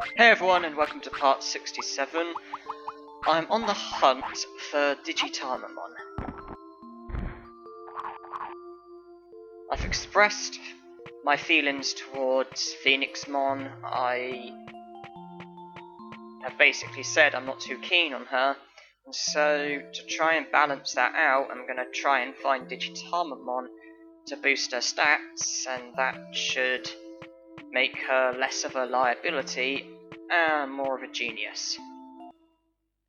Hey everyone, and welcome to part 67. I'm on the hunt for Digimon. I've expressed my feelings towards Phoenixmon. I have basically said I'm not too keen on her, and so to try and balance that out, I'm going to try and find Digimon to boost her stats, and that should make her less of a liability and more of a genius.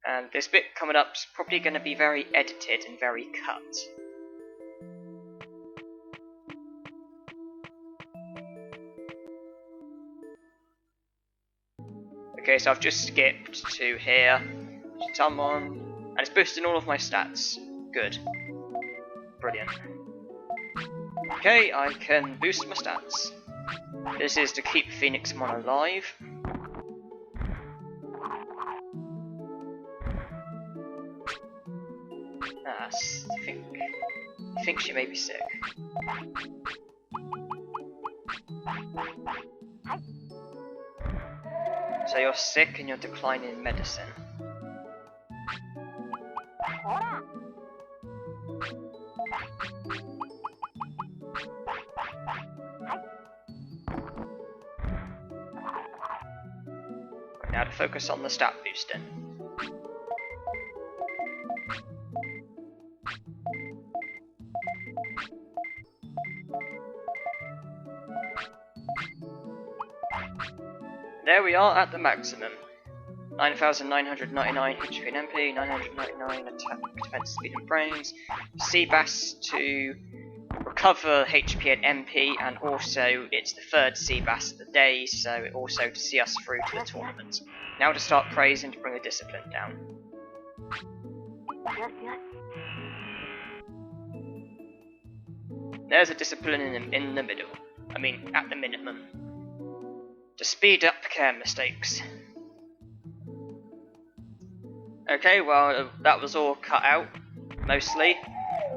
And this bit coming up is probably going to be very edited and very cut. Okay, so I've just skipped to here. Someone, and it's boosting all of my stats. Good. Brilliant. Okay, I can boost my stats. This is to keep Phoenixmon alive. I think she may be sick. So you're sick and you're declining in medicine. Right, now to focus on the stat boosting. There we are at the maximum. 9,999 HP and MP, 999 attack, defense, speed and brains. Seabass to recover HP and MP, and also it's the third Seabass of the day, so also to see us through to the tournament. Now to start praising to bring the discipline down. There's a discipline in the middle. I mean, at the minimum. To speed up care mistakes. Okay, well, that was all cut out, mostly.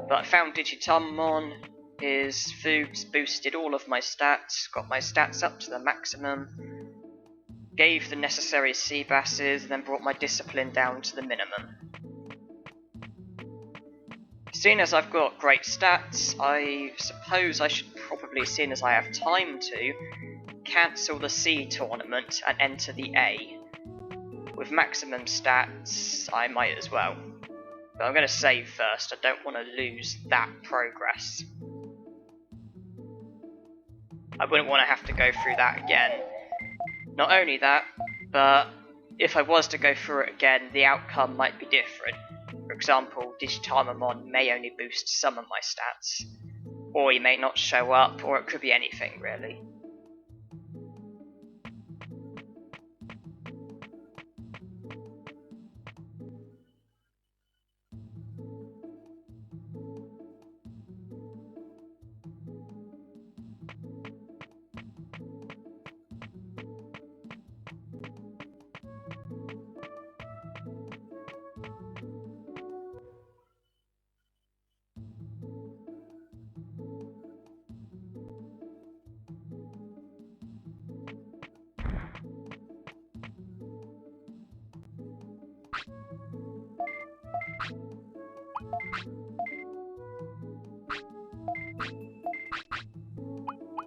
But I found Digimon, his foods boosted all of my stats, got my stats up to the maximum, gave the necessary Seabasses, and then brought my discipline down to the minimum. Seeing as I've got great stats, I suppose I should probably, seeing as I have time to, cancel the C tournament and enter the A. With maximum stats, I might as well. But I'm going to save first, I don't want to lose that progress. I wouldn't want to have to go through that again. Not only that, but if I was to go through it again, the outcome might be different. For example, Digimon may only boost some of my stats, or he may not show up, or it could be anything really.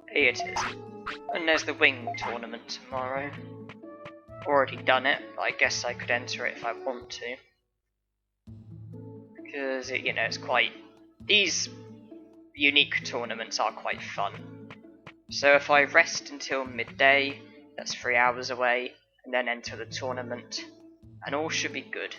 Here it is. And there's the wing tournament tomorrow. Already done it, but I guess I could enter it if I want to. Because, it's quite... These unique tournaments are quite fun. So if I rest until midday, that's 3 hours away, and then enter the tournament, and all should be good.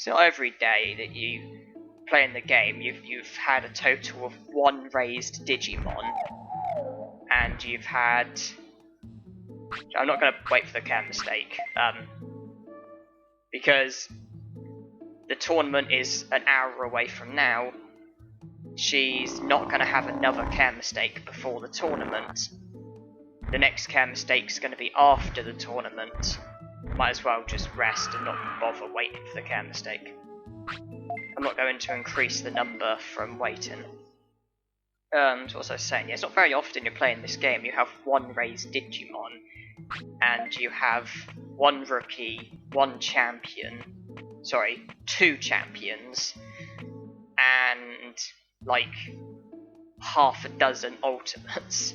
So every day that you play in the game, you've had a total of 1 raised Digimon, and you've had... I'm not going to wait for the care mistake, because the tournament is an hour away from now. She's not going to have another care mistake before the tournament. The next care mistake is going to be after the tournament. Might as well just rest and not bother waiting for the care mistake. I'm not going to increase the number from waiting. So what was I saying? Yeah, it's not very often you're playing this game. You have one raised Digimon, and you have one rookie, one champion, sorry, 2 champions, and like half a dozen ultimates.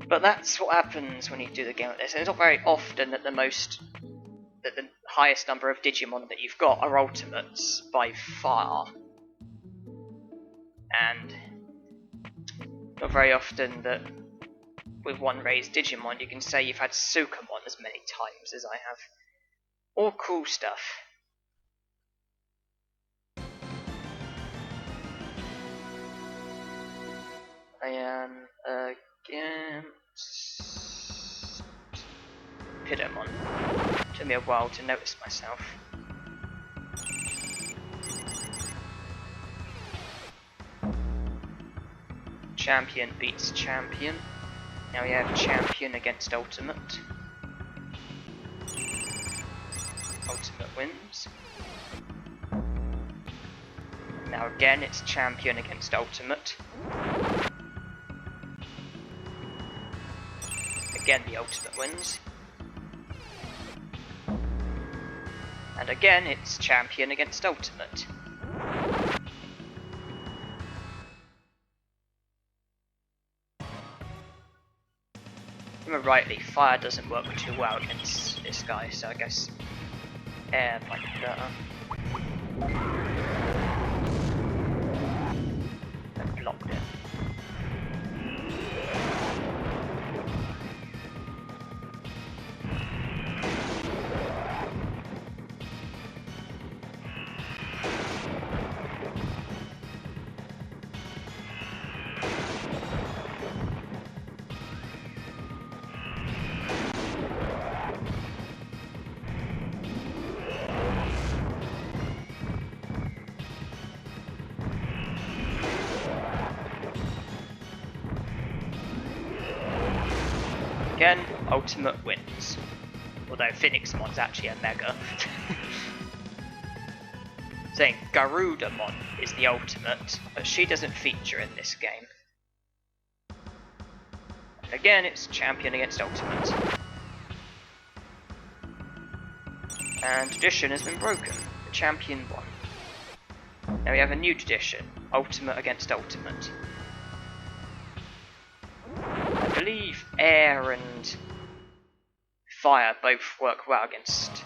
But that's what happens when you do the game like this. And it's not very often that the highest number of Digimon that you've got are ultimates by far. And not very often that with one raised Digimon you can say you've had Sukamon as many times as I have. All cool stuff. I am against Pidomon. Took me a while to notice myself. Champion beats champion. Now we have champion against ultimate. Ultimate wins. Now again it's champion against ultimate. Again the ultimate wins. And again it's champion against ultimate. Remember rightly, fire doesn't work too well against this guy, so I guess air might be better. I blocked it. Again, ultimate wins. Although Phoenixmon's actually a mega. Saying Garudamon is the ultimate, but she doesn't feature in this game. And again, it's champion against ultimate. And tradition has been broken. The champion won. Now we have a new tradition, ultimate against ultimate. I believe air and fire both work well against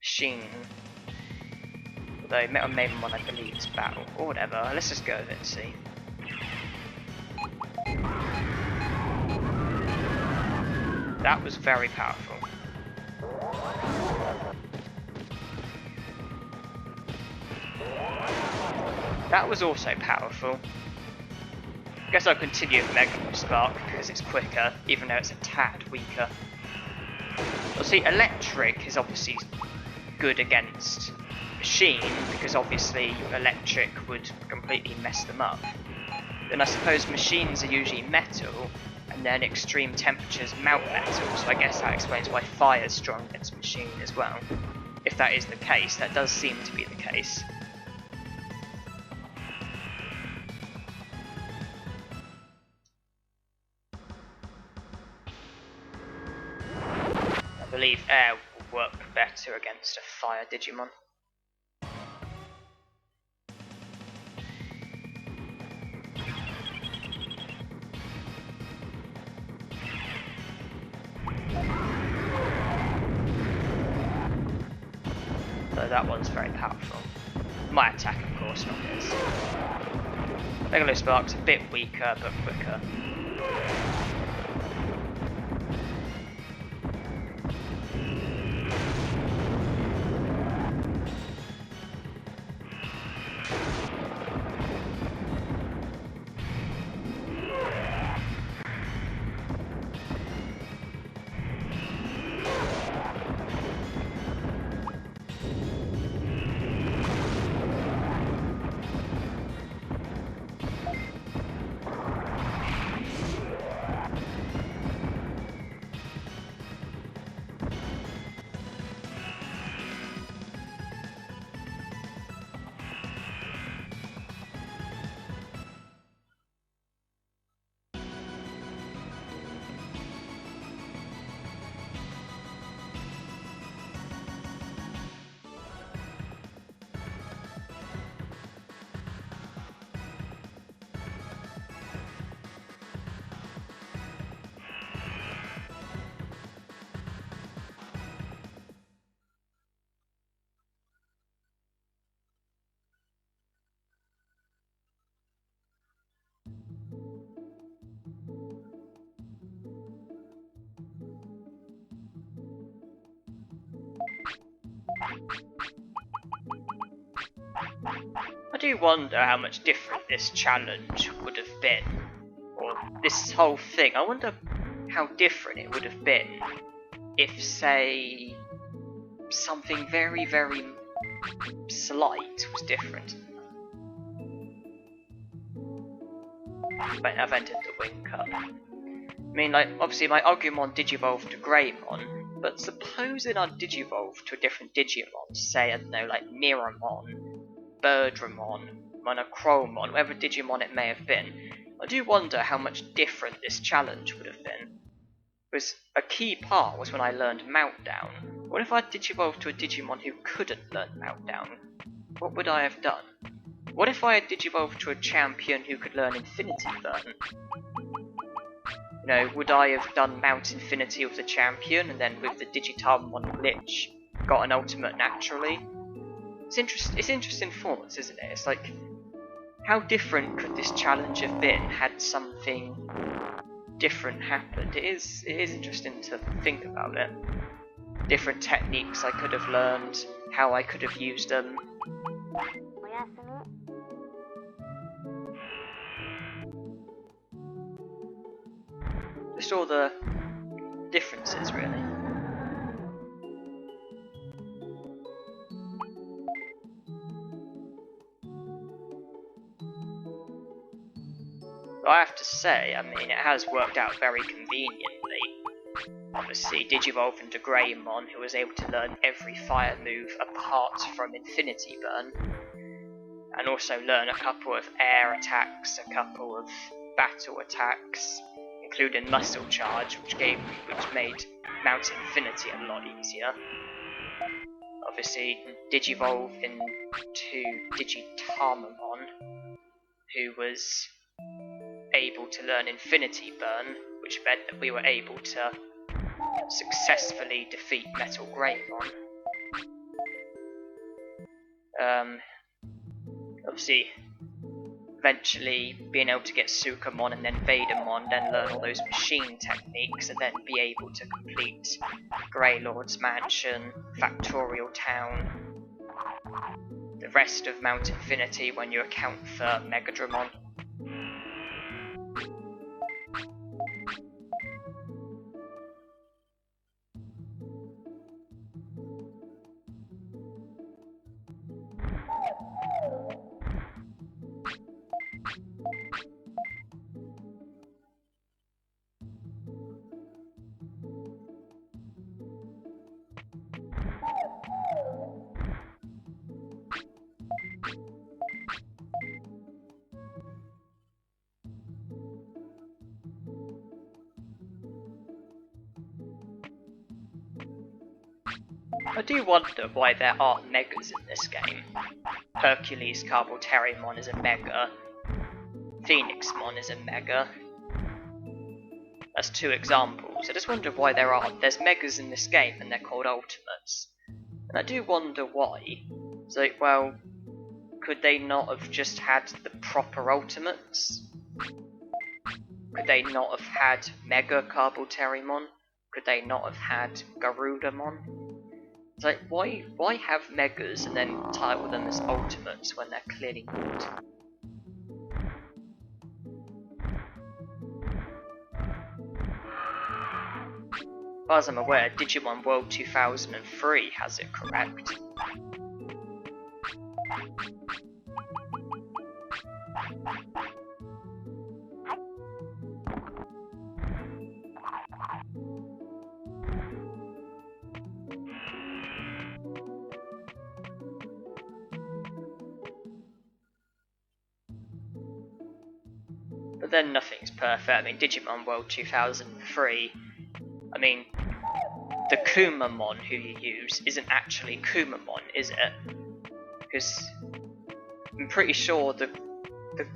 machine. Although Monzaemon I believe is battle, or whatever. Let's just go with it and see. That was very powerful. That was also powerful. I guess I'll continue with Mega Spark because it's quicker, even though it's a tad weaker. Well, see, electric is obviously good against machine because obviously electric would completely mess them up. Then I suppose machines are usually metal, and then extreme temperatures melt metal, so I guess that explains why fire is strong against machine as well. If that is the case, that does seem to be the case. I believe air will work better against a fire Digimon. So that one's very powerful. My attack, of course, not his. Megalo Spark's a bit weaker, but quicker. do wonder how much different this challenge would have been, or this whole thing. I wonder how different it would have been if, say, something very, very slight was different. But I've entered the Wing Cup. I mean, like, obviously my Agumon digivolved to Greymon, but supposing I digivolved to a different Digimon, say, I don't know, like Miramon, Birdramon, Monochromon, whatever Digimon it may have been, I do wonder how much different this challenge would have been. Because a key part was when I learned Meltdown. What if I digivolved to a Digimon who couldn't learn Meltdown? What would I have done? What if I had digivolved to a champion who could learn Infinity Burn? You know, would I have done Mount Infinity with the champion, and then with the Digitarmon glitch, got an ultimate naturally? It's interesting thoughts, isn't it? It's like, how different could this challenge have been had something different happened? It is interesting to think about it. Different techniques I could have learned, how I could have used them. Just all the differences, really. But I have to say, I mean, it has worked out very conveniently. Obviously, digivolved into Greymon, who was able to learn every fire move apart from Infinity Burn, and also learn a couple of air attacks, a couple of battle attacks, including Muscle Charge, which made Mount Infinity a lot easier. Obviously, digivolve into Digitarmon, who was able to learn Infinity Burn, which meant that we were able to successfully defeat Metal Greymon. Obviously, eventually being able to get Sukamon and then Vadermon, then learn all those machine techniques, and then be able to complete Greylord's Mansion, Factorial Town, the rest of Mount Infinity when you account for Megadramon. I do wonder why there aren't Megas in this game. Hercules Carbolterimon is a Mega. Phoenixmon is a Mega. That's two examples. I just wonder why there aren't. There's Megas in this game and they're called Ultimates. And I do wonder why. It's like, well, could they not have just had the proper Ultimates? Could they not have had Mega Carbolterimon? Could they not have had Garudamon? It's like, why have Megas and then title them as Ultimates when they're clearly not? As far as I'm aware, Digimon World 2003 has it correct. But then nothing's perfect. I mean, Digimon World 2003, I mean, the Kumamon who you use isn't actually Kumamon, is it? Because I'm pretty sure the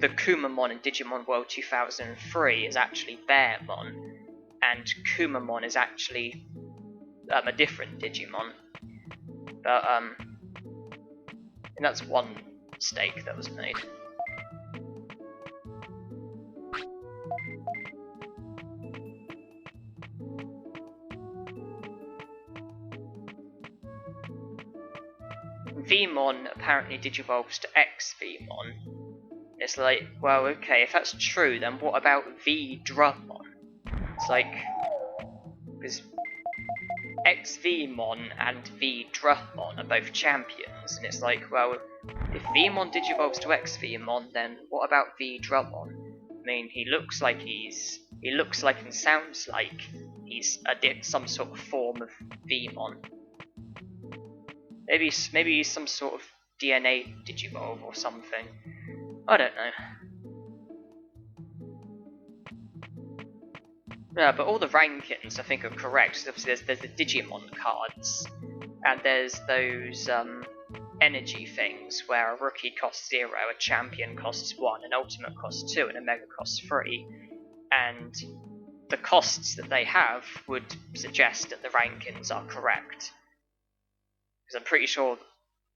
Kumamon in Digimon World 2003 is actually Bearmon, and Kumamon is actually a different Digimon. But and that's one mistake that was made. Vmon apparently digivolves to X-Vmon. It's like, well, okay, if that's true, then what about V-Drumon? It's like, because X-Vmon and V-Drumon are both champions, and it's like, well, if Vmon digivolves to X-Vmon, then what about V-Drumon? I mean, he looks like and sounds like he's some sort of form of Vmon. Maybe he's some sort of DNA digivolve or something. I don't know. Yeah, but all the rankings I think are correct. So obviously there's the Digimon cards, and there's those energy things where a rookie costs 0, a champion costs 1, an ultimate costs 2, and a mega costs 3. And the costs that they have would suggest that the rankings are correct. Because I'm pretty sure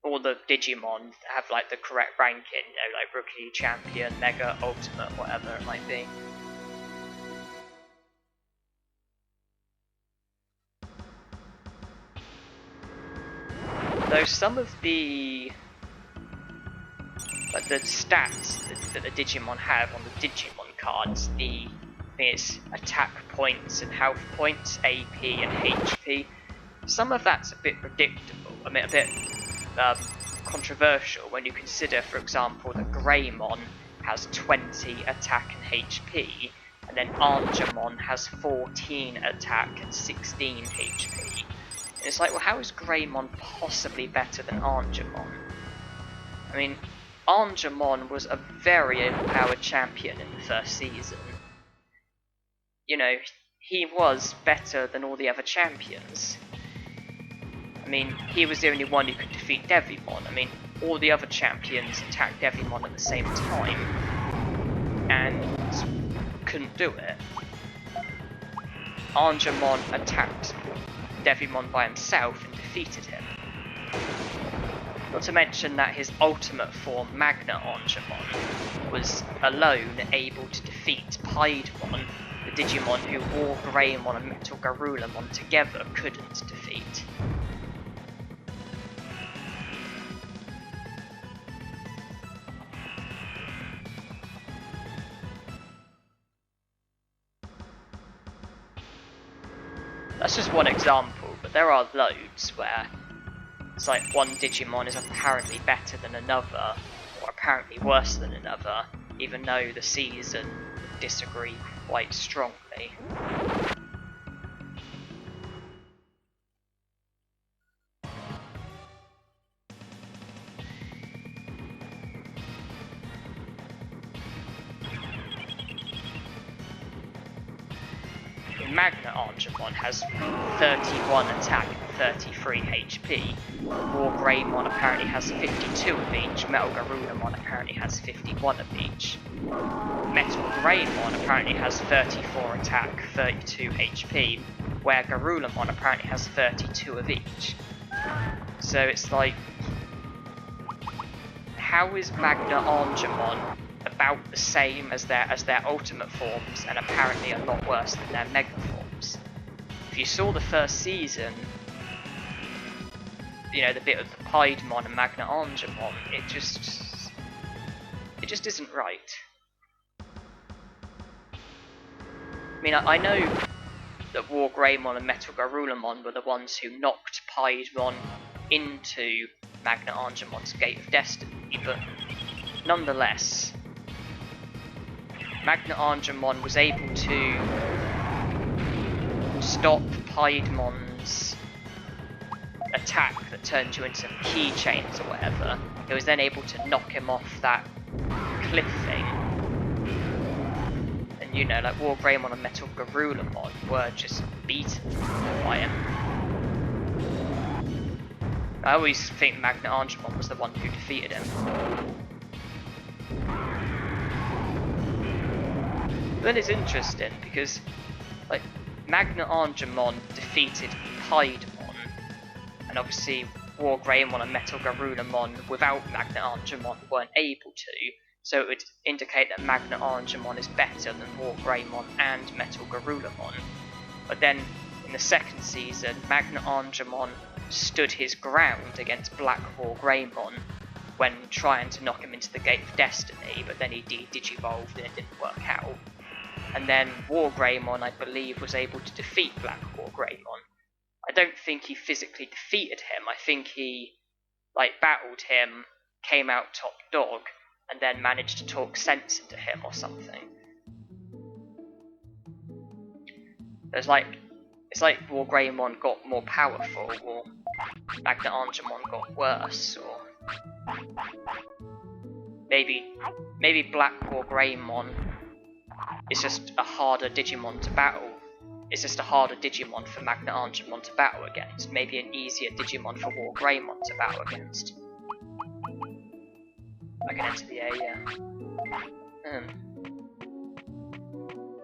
all the Digimon have like the correct ranking, you know, like rookie, champion, mega, ultimate, whatever it might be. Though some of the stats that the Digimon have on the Digimon cards, I think it's attack points and health points, AP and HP, some of that's a bit predictable, I mean a bit controversial when you consider, for example, that Greymon has 20 attack and HP, and then Angemon has 14 attack and 16 HP. And it's like, well, how is Greymon possibly better than Angemon? I mean, Angemon was a very overpowered champion in the first season. You know, he was better than all the other champions. I mean, he was the only one who could defeat Devimon. I mean, all the other champions attacked Devimon at the same time and couldn't do it. Angemon attacked Devimon by himself and defeated him. Not to mention that his ultimate form, Magna Angemon, was alone able to defeat Piedmon, the Digimon who War Greymon and Metal Garulamon together couldn't defeat. That's just one example, but there are loads where it's like one Digimon is apparently better than another, or apparently worse than another, even though the season disagree quite strongly. Magna Angemon has 31 attack and 33 HP. War Greymon apparently has 52 of each. Metal Garulamon apparently has 51 of each. Metal Greymon apparently has 34 attack, 32 HP, where Garulamon apparently has 32 of each. So it's like, how is Magna Angemon about the same as their ultimate forms, and apparently a lot worse than their mega forms? If you saw the first season, you know, the bit of the Piedmon and Magna Angemon, it just isn't right. I mean, I know that War Greymon and Metal Garulamon were the ones who knocked Piedmon into Magna Angemon's Gate of Destiny, but nonetheless, Magna Angemon was able to stop Piedmon's attack that turned you into keychains or whatever. It was then able to knock him off that cliff thing. And you know, like War Greymon and Metal Garulamon were just beaten by him. I always think Magna Angemon was the one who defeated him. Then it's interesting because, like, Magna Angemon defeated Piedmon, and obviously War Greymon and Metal Garulamon without Magna Angemon weren't able to, so it would indicate that Magna Angemon is better than War Greymon and Metal Garulamon. But then, in the second season, Magna Angemon stood his ground against Black Wargreymon when trying to knock him into the Gate of Destiny, but then he digivolved and it didn't work out. And then Wargreymon, I believe, was able to defeat Black Wargreymon. I don't think he physically defeated him. I think he, battled him, came out top dog, and then managed to talk sense into him or something. It's like Wargreymon got more powerful, or Magna-Angemon got worse, or maybe Black Wargreymon is just a harder Digimon to battle. It's just a harder Digimon for Magna-Angemon to battle against. Maybe an easier Digimon for Wargreymon to battle against. I can enter the air, yeah.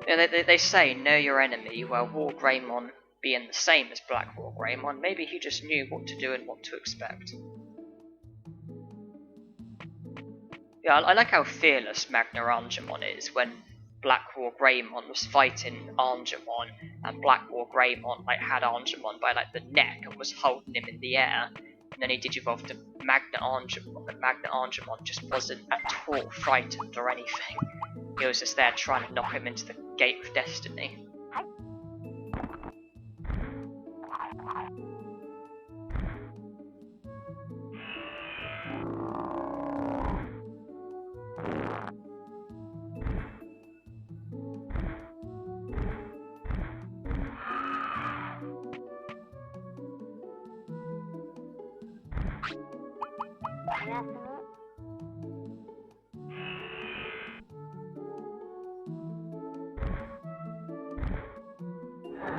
Yeah, they say know your enemy. Well, Wargreymon being the same as Black Wargreymon, maybe he just knew what to do and what to expect. Yeah, I like how fearless Magna-Angemon is when Black Wargreymon was fighting Angemon, and Black Wargreymon had Angemon by the neck and was holding him in the air, and then he digivolved to Magna-Angemon, and Magna-Angemon just wasn't at all frightened or anything. He was just there trying to knock him into the Gate of Destiny.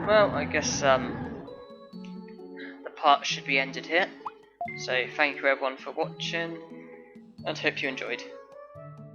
Well, I guess the part should be ended here. So thank you everyone for watching, and hope you enjoyed.